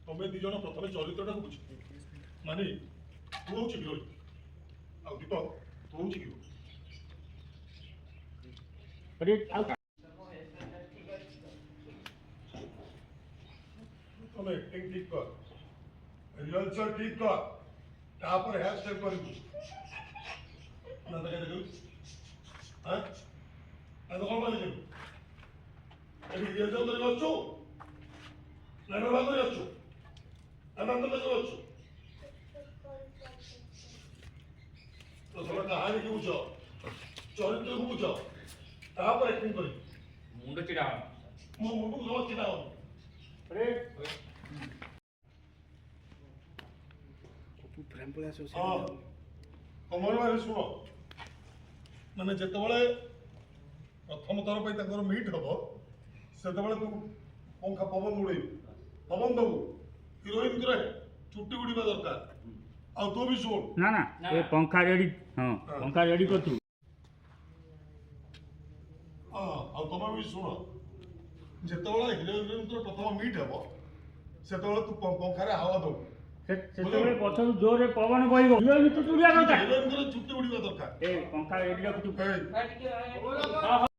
तुम्हें दी जन प्रथम चरित्रटा बुझ माने तू हूँ हिरोइन आ दीपक तू हूँ हिरो तुम एक्टिंग ठीक कर रिहर्सल ठीक कर तापर हेयर स्टाइल कर ना तो कहते हां आ तो कौन बोले अभी रिहर्सल कर बच्चो ना मैं बात कर बच्चो आनंद में बच्चो तो सब कहानी की बुझो चरित्र को बुझो तापर एक्टिंग कर मुंड चिड़ा मुंड को चिड़ा अरे तू फ्रेम पळे आसो हाँ कमल भाई शुण माने जेतेबेले प्रथम थर पे तंकर मीट हबो सेतेबेले तू पंखा पवन उड़े पवन दबु हिरोइन करे चुट्टी उड़ीबा दरकार आ तू भी शुण ना ना ए पंखा रेडी हां पंखा रेडी कर तू हाँ आ तुम भी शुण जेतेबेले हिरोइन प्रथम मीट हबो सेतेबेले तू पंखा रे हवा दबु ସେତେବେଳେ ପଛରୁ ଜୋରରେ ପବନ ବହିବ ହିରୋଇନ ତୁ ଚୁଡ଼ିଆ କଥା ହିରୋଇନ ଚୁଟି ଉଡିବା ଦରକାର ଏ ପଙ୍ଖା ରେଡି ରଖିଛୁ ଏଇ